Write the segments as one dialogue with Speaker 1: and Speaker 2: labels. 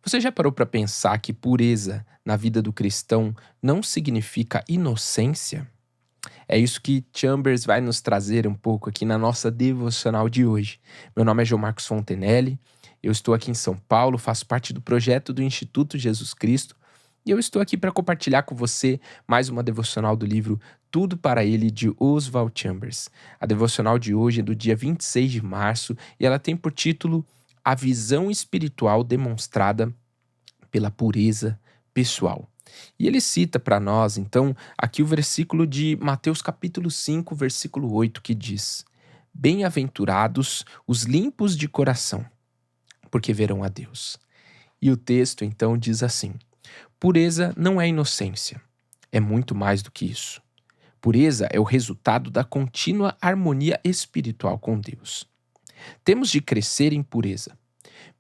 Speaker 1: Você já parou para pensar que pureza na vida do cristão não significa inocência? É isso que Chambers vai nos trazer um pouco aqui na nossa devocional de hoje. Meu nome é João Marcos Fontenelle, eu estou aqui em São Paulo, faço parte do projeto do Instituto Jesus Cristo e eu estou aqui para compartilhar com você mais uma devocional do livro Tudo para Ele de Oswald Chambers. A devocional de hoje é do dia 26 de março e ela tem por título A Visão Espiritual Demonstrada pela Pureza Pessoal. E ele cita para nós, então, aqui o versículo de Mateus capítulo 5, versículo 8, que diz: Bem-aventurados os limpos de coração, porque verão a Deus. E o texto, então, diz assim: Pureza não é inocência, é muito mais do que isso. Pureza é o resultado da contínua harmonia espiritual com Deus. Temos de crescer em pureza.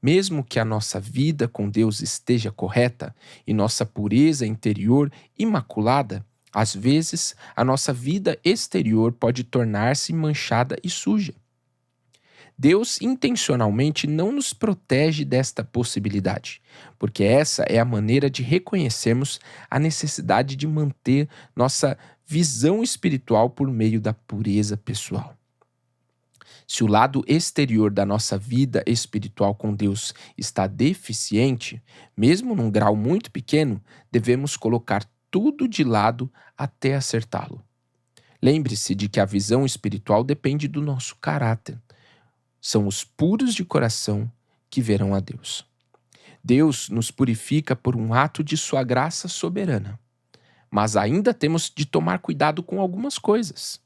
Speaker 1: Mesmo que a nossa vida com Deus esteja correta e nossa pureza interior imaculada, às vezes a nossa vida exterior pode tornar-se manchada e suja. Deus intencionalmente não nos protege desta possibilidade, porque essa é a maneira de reconhecermos a necessidade de manter nossa visão espiritual por meio da pureza pessoal. Se o lado exterior da nossa vida espiritual com Deus está deficiente, mesmo num grau muito pequeno, devemos colocar tudo de lado até acertá-lo. Lembre-se de que a visão espiritual depende do nosso caráter. São os puros de coração que verão a Deus. Deus nos purifica por um ato de sua graça soberana. Mas ainda temos de tomar cuidado com algumas coisas.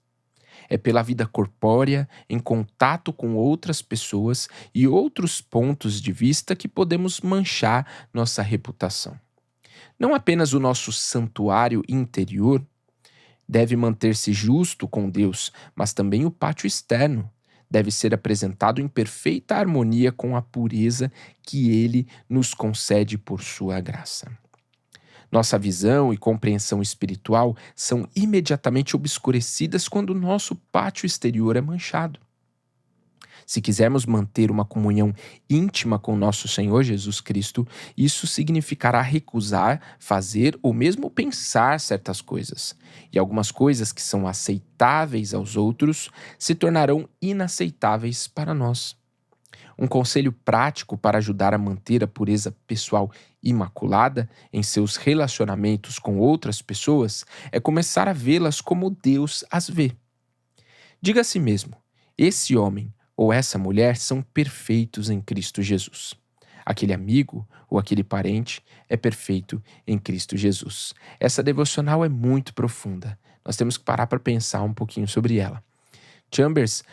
Speaker 1: É pela vida corpórea, em contato com outras pessoas e outros pontos de vista que podemos manchar nossa reputação. Não apenas o nosso santuário interior deve manter-se justo com Deus, mas também o pátio externo deve ser apresentado em perfeita harmonia com a pureza que Ele nos concede por sua graça. Nossa visão e compreensão espiritual são imediatamente obscurecidas quando o nosso pátio exterior é manchado. Se quisermos manter uma comunhão íntima com nosso Senhor Jesus Cristo, isso significará recusar, fazer ou mesmo pensar certas coisas. E algumas coisas que são aceitáveis aos outros se tornarão inaceitáveis para nós. Um conselho prático para ajudar a manter a pureza pessoal imaculada em seus relacionamentos com outras pessoas é começar a vê-las como Deus as vê. Diga a si mesmo: esse homem ou essa mulher são perfeitos em Cristo Jesus. Aquele amigo ou aquele parente é perfeito em Cristo Jesus. Essa devocional é muito profunda. Nós temos que parar para pensar um pouquinho sobre ela. Chambers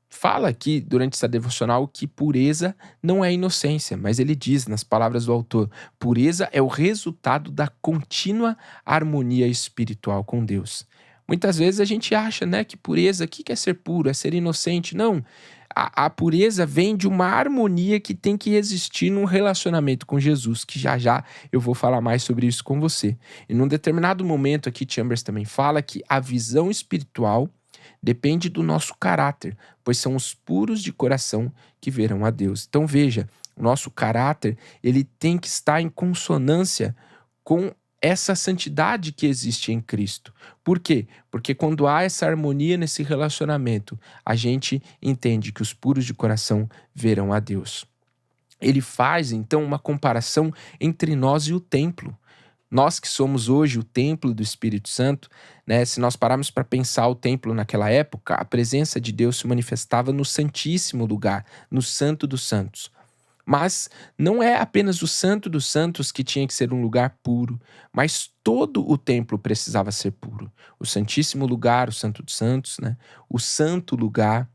Speaker 1: fala aqui, durante essa devocional, que pureza não é inocência, mas ele diz, nas palavras do autor, pureza é o resultado da contínua harmonia espiritual com Deus. Muitas vezes a gente acha, que pureza, o que é ser puro? É ser inocente? Não. A pureza vem de uma harmonia que tem que existir num relacionamento com Jesus, que já já eu vou falar mais sobre isso com você. E num determinado momento aqui, Chambers também fala que a visão espiritual depende do nosso caráter, pois são os puros de coração que verão a Deus. Então veja, o nosso caráter ele tem que estar em consonância com essa santidade que existe em Cristo. Por quê? Porque quando há essa harmonia nesse relacionamento, a gente entende que os puros de coração verão a Deus. Ele faz, então, uma comparação entre nós e o templo. Nós que somos hoje o templo do Espírito Santo, se nós pararmos para pensar o templo naquela época, a presença de Deus se manifestava no Santíssimo Lugar, no Santo dos Santos. Mas não é apenas o Santo dos Santos que tinha que ser um lugar puro, mas todo o templo precisava ser puro. O Santíssimo Lugar, o Santo dos Santos, o Santo Lugar,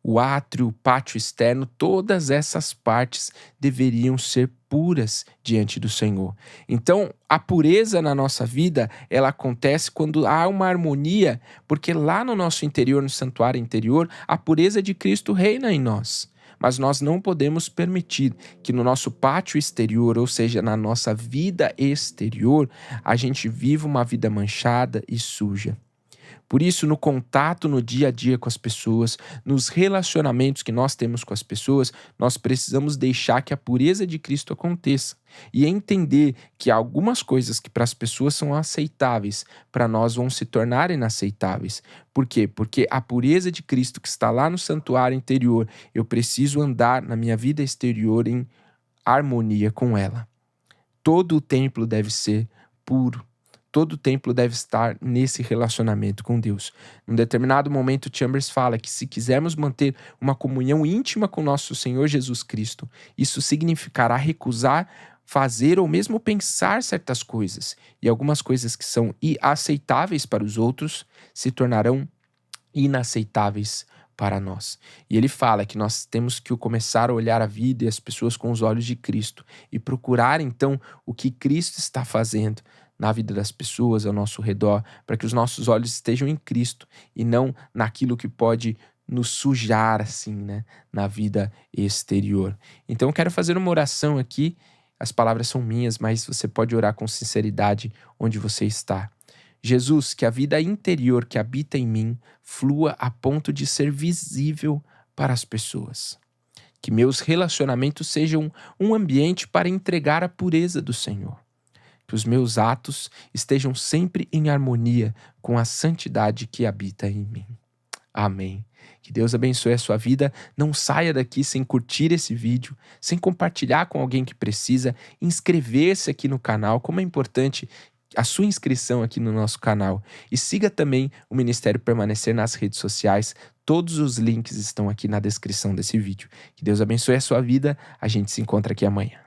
Speaker 1: o átrio, o pátio externo, todas essas partes deveriam ser puras diante do Senhor. Então, a pureza na nossa vida, ela acontece quando há uma harmonia, porque lá no nosso interior, no santuário interior, a pureza de Cristo reina em nós. Mas nós não podemos permitir que no nosso pátio exterior, ou seja, na nossa vida exterior, a gente viva uma vida manchada e suja. Por isso, no contato no dia a dia com as pessoas, nos relacionamentos que nós temos com as pessoas, nós precisamos deixar que a pureza de Cristo aconteça e entender que algumas coisas que para as pessoas são aceitáveis, para nós vão se tornar inaceitáveis. Por quê? Porque a pureza de Cristo que está lá no santuário interior, eu preciso andar na minha vida exterior em harmonia com ela. Todo o templo deve ser puro. Todo o templo deve estar nesse relacionamento com Deus. Num determinado momento, Chambers fala que se quisermos manter uma comunhão íntima com nosso Senhor Jesus Cristo, isso significará recusar fazer ou mesmo pensar certas coisas. E algumas coisas que são aceitáveis para os outros se tornarão inaceitáveis para nós. E ele fala que nós temos que começar a olhar a vida e as pessoas com os olhos de Cristo e procurar então o que Cristo está fazendo na vida das pessoas ao nosso redor, para que os nossos olhos estejam em Cristo e não naquilo que pode nos sujar assim, né, na vida exterior. Então eu quero fazer uma oração aqui. As palavras são minhas, mas você pode orar com sinceridade onde você está. Jesus, que a vida interior que habita em mim flua a ponto de ser visível para as pessoas. Que meus relacionamentos sejam um ambiente para entregar a pureza do Senhor. Que os meus atos estejam sempre em harmonia com a santidade que habita em mim. Amém. Que Deus abençoe a sua vida. Não saia daqui sem curtir esse vídeo, sem compartilhar com alguém que precisa, inscrever-se aqui no canal, como é importante a sua inscrição aqui no nosso canal. E siga também o Ministério Permanecer nas redes sociais. Todos os links estão aqui na descrição desse vídeo. Que Deus abençoe a sua vida. A gente se encontra aqui amanhã.